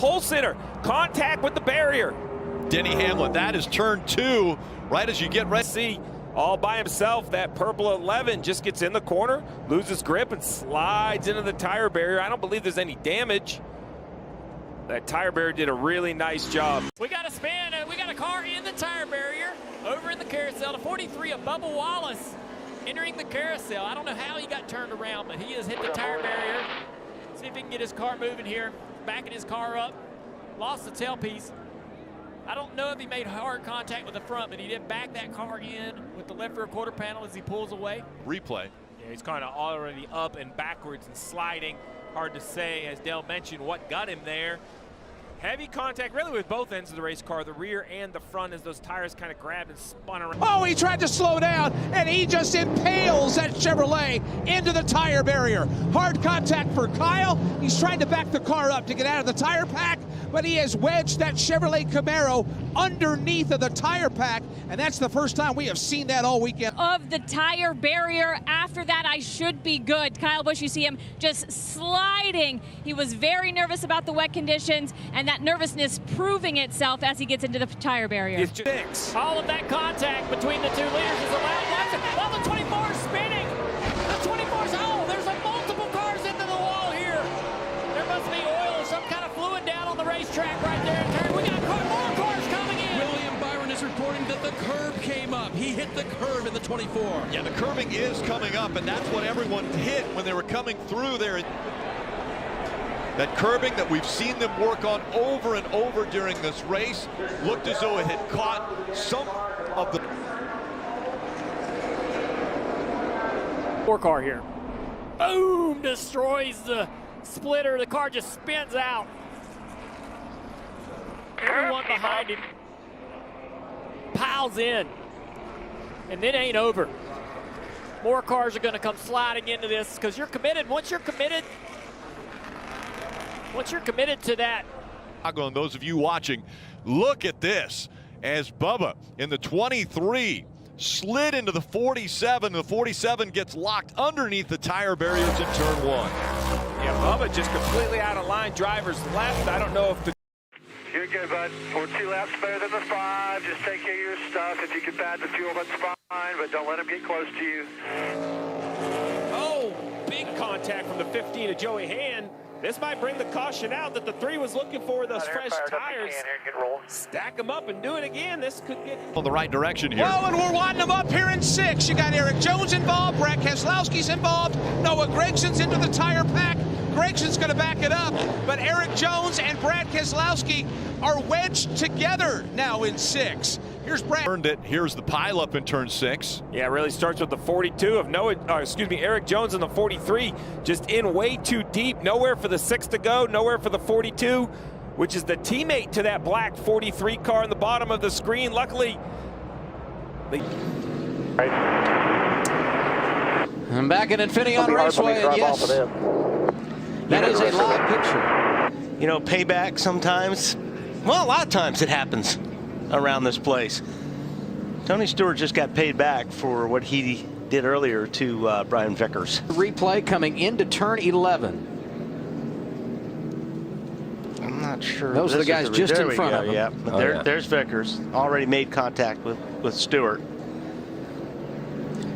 Pole center, contact with the barrier. Denny Hamlin, that is turn 2, right as you get ready. See, all by himself, that purple 11 just gets in the corner, loses grip, and slides into the tire barrier. I don't believe there's any damage. That tire barrier did a really nice job. We got a spin. We got a car in the tire barrier, over in the carousel. The 43 of Bubba Wallace entering the carousel. I don't know how he got turned around, but he has hit the tire barrier. See if he can get his car moving here. Backing his car up. Lost the tailpiece. I don't know if he made hard contact with the front, but he did back that car in with the left rear quarter panel as he pulls away. Replay. Yeah, he's kind of already up and backwards and sliding. Hard to say, as Dale mentioned, what got him there. Heavy contact really with both ends of the race car, the rear and the front, as those tires kind of grabbed and spun around. Oh, he tried to slow down, and he just impales that Chevrolet into the tire barrier. Hard contact for Kyle. He's trying to back the car up to get out of the tire pack, but he has wedged that Chevrolet Camaro underneath of the tire pack, and that's the first time we have seen that all weekend. Of the tire barrier, after that I should be good. Kyle Busch, you see him just sliding. He was very nervous about the wet conditions, and that nervousness proving itself as he gets into the tire barrier. It's just six. All of that contact between the two leaders is allowed left. While the 24 is spinning. The 24's, oh, there's multiple cars into the wall here. There must be oil or some kind of fluid down on the racetrack right there in turn. We got more cars coming in. William Byron is reporting that the curb came up. He hit the curb in the 24. Yeah, the curbing is coming up, and that's what everyone hit when they were coming through there. That curbing that we've seen them work on over and over during this race looked as though it had caught some of the... Four car here. Boom! Destroys the splitter. The car just spins out. Everyone behind him piles in. And it ain't over. More cars are going to come sliding into this because you're committed. Once you're committed to that. And those of you watching, look at this as Bubba in the 23 slid into the 47. The 47 gets locked underneath the tire barriers in turn 1. Yeah, Bubba just completely out of line. Driver's left. I don't know if the... You're good, bud. 2 laps better than the 5. Just take care of your stuff. If you can pad the fuel, that's fine, but don't let him get close to you. Oh, big contact from the 15 of Joey Hand. This might bring the caution out that the 3 was looking for, those fresh tires. Stack them up and do it again. This could get... On the right direction here. Well, and we're winding them up here in 6. You got Eric Jones involved, Brad Keselowski's involved, Noah Gregson's into the tire pack. Gregson's going to back it up, but Eric Jones and Brad Keselowski are wedged together now in 6. Here's Brad. Earned it. Here's the pileup in turn 6. Yeah, it really starts with the 42 of Eric Jones and the 43 just in way too deep. Nowhere for the 6 to go, nowhere for the 42, which is the teammate to that black 43 car in the bottom of the screen. Luckily, I'm back in Infineon Raceway, and yes, that is a live picture. You know, payback sometimes. Well, a lot of times it happens around this place. Tony Stewart just got paid back for what he did earlier to Brian Vickers. Replay coming into turn 11. I'm not sure. Those are the guys just in front of him. Yeah, but there's Vickers. Already made contact with Stewart.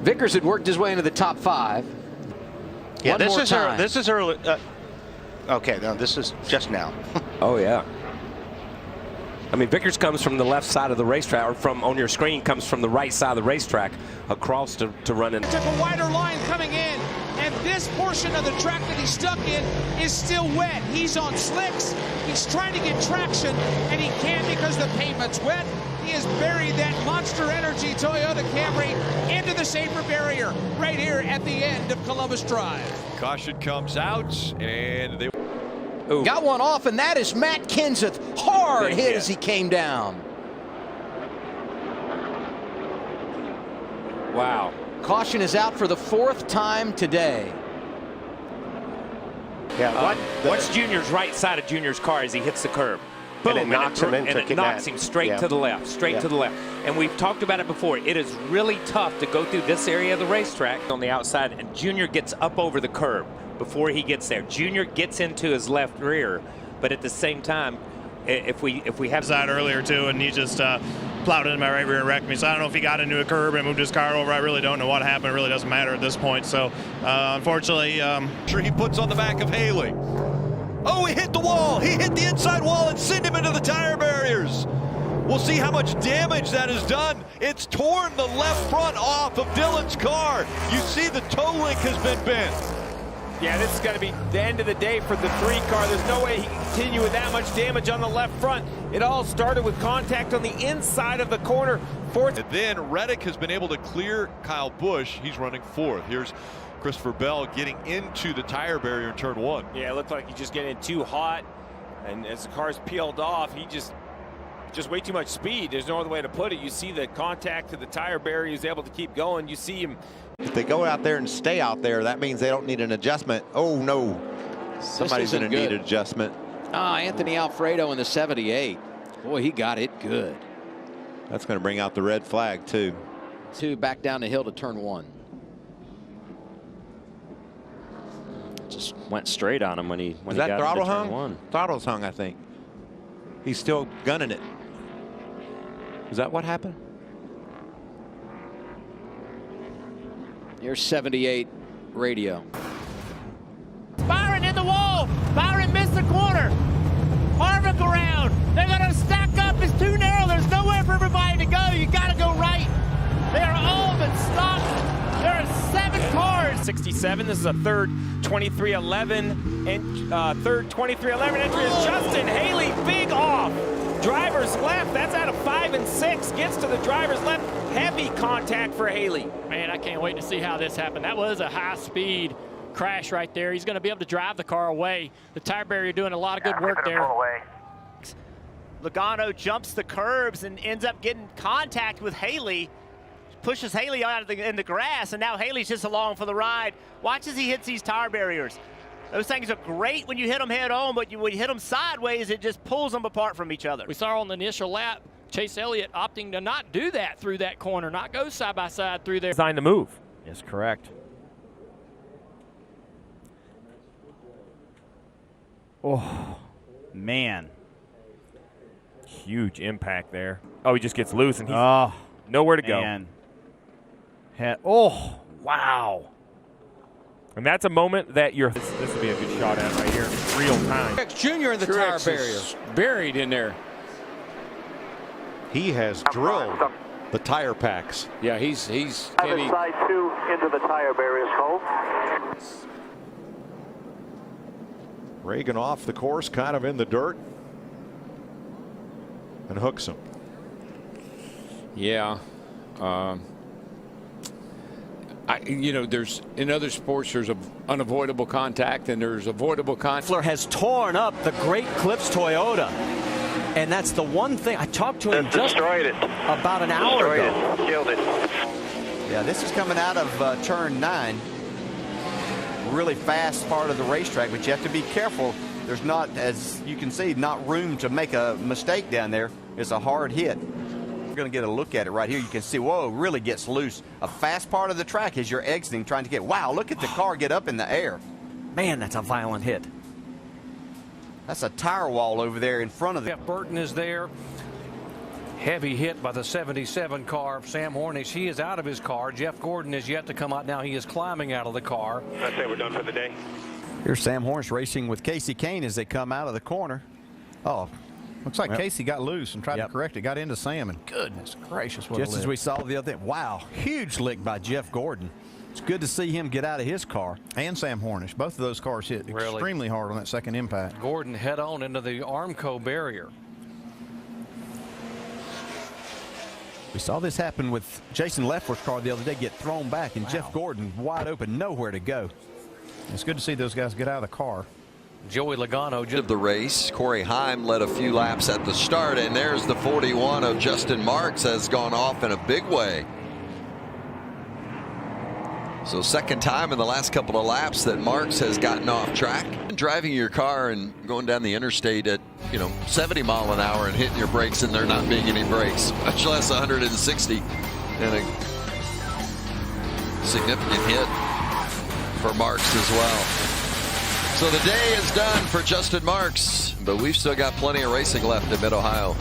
Vickers had worked his way into the top 5. Yeah, One more time. This is early. Okay, no, this is just now. Oh, yeah. I mean, Vickers comes from the left side of the racetrack, or from on your screen comes from the right side of the racetrack across to run in. Took a wider line coming in, and this portion of the track that he's stuck in is still wet. He's on slicks. He's trying to get traction, and he can't because the pavement's wet. He has buried that Monster Energy Toyota Camry into the safer barrier right here at the end of Columbus Drive. Caution comes out, and they... Ooh. Got one off, and that is Matt Kenseth. Hard hit as he came down. Wow. Caution is out for the 4th time today. Yeah. What's Junior's right side of Junior's car as he hits the curb? Boom, and it knocks him into it knocks him straight to the left, straight to the left. And we've talked about it before. It is really tough to go through this area of the racetrack on the outside, and Junior gets up over the curb before he gets there. Junior gets into his left rear but at the same time, if we have side earlier too, and he just plowed into my right rear and wrecked me. So I don't know if he got into a curb and moved his car over. I really don't know what happened. It really doesn't matter at this point. So unfortunately, he puts on the back of Haley. Oh, he hit the wall. He hit the inside wall and sent him into the tire barriers. We'll see how much damage that has done. It's torn the left front off of Dylan's car. You see the toe link has been bent. Yeah, this is going to be the end of the day for the 3 car. There's no way he can continue with that much damage on the left front. It all started with contact on the inside of the corner. Fourth. And then Reddick has been able to clear Kyle Busch. He's running 4th. Here's Christopher Bell getting into the tire barrier in turn 1. Yeah, it looked like he's just getting too hot. And as the car's peeled off, he just way too much speed. There's no other way to put it. You see the contact to the tire barrier. He's able to keep going. You see him. If they go out there and stay out there, that means they don't need an adjustment. Oh, no. Somebody's going to need an adjustment. Anthony Alfredo in the 78. Boy, he got it good. That's going to bring out the red flag, too. 2 back down the hill to turn 1. Just went straight on him when he Is got that throttle into turn hung? 1. Throttle's hung, I think. He's still gunning it. Is that what happened? Here's 78 radio. Byron in the wall. Byron missed the corner. Harvick around. They're going to stack up. It's too narrow. There's nowhere for everybody to go. You got to go right. They are all but stopped. There are 7 cars. 67. This is a third 2311 and third 2311 entry is Justin Haley. Big off. Driver's left. That's out of 5 and 6. Gets to the driver's left. Heavy contact for Haley. Man, I can't wait to see how this happened. That was a high-speed crash right there. He's going to be able to drive the car away. The tire barrier doing a lot of good work there. Logano jumps the curbs and ends up getting contact with Haley. Pushes Haley out in the grass, and now Haley's just along for the ride. Watch as he hits these tire barriers. Those things are great when you hit them head on, but when you hit them sideways, it just pulls them apart from each other. We saw on the initial lap, Chase Elliott opting to not do that through that corner, not go side by side through there. Designed to move. Yes, correct. Oh, man. Huge impact there. Oh, he just gets loose, and he's nowhere to go. Oh, wow. And that's a moment that you're. This would be a good shot at right here, real time. Truex Jr. in the tire barrier. Buried in there. He has drilled the tire packs. Yeah, he's side 2 into the tire barriers, Cole. Reagan off the course, kind of in the dirt, and hooks him. Yeah. You know, there's in other sports there's unavoidable contact and there's avoidable contact. Has torn up the Great Clips Toyota, and that's the one thing I talked to him just about an hour ago. Killed it. Yeah, this is coming out of turn 9. Really fast part of the racetrack, but you have to be careful. There's not, as you can see, not room to make a mistake down there. It's a hard hit. We're going to get a look at it right here. You can see, whoa, really gets loose. A fast part of the track as you're exiting, trying to get, wow, look at the car get up in the air. Man, that's a violent hit. That's a tire wall over there in front of the. Jeff Burton is there. Heavy hit by the 77 car. Sam Hornish, he is out of his car. Jeff Gordon is yet to come out now. He is climbing out of the car. I'd say we're done for the day. Here's Sam Hornish racing with Casey Kane as they come out of the corner. Oh, looks like Casey got loose and tried to correct it. Got into Sam, and goodness gracious, what Just as we saw the other day. Wow, huge lick by Jeff Gordon. It's good to see him get out of his car. And Sam Hornish. Both of those cars hit extremely hard on that second impact. Gordon head on into the Armco barrier. We saw this happen with Jason Leffler's car the other day, get thrown back, and Jeff Gordon wide open, nowhere to go. It's good to see those guys get out of the car. Joey Logano of the race. Corey Heim led a few laps at the start, and there's the 41 of Justin Marks has gone off in a big way. So second time in the last couple of laps that Marks has gotten off track. Driving your car and going down the interstate at 70 mile an hour and hitting your brakes and there not being any brakes, much less 160, and a significant hit for Marks as well. So the day is done for Justin Marks, but we've still got plenty of racing left in Mid-Ohio.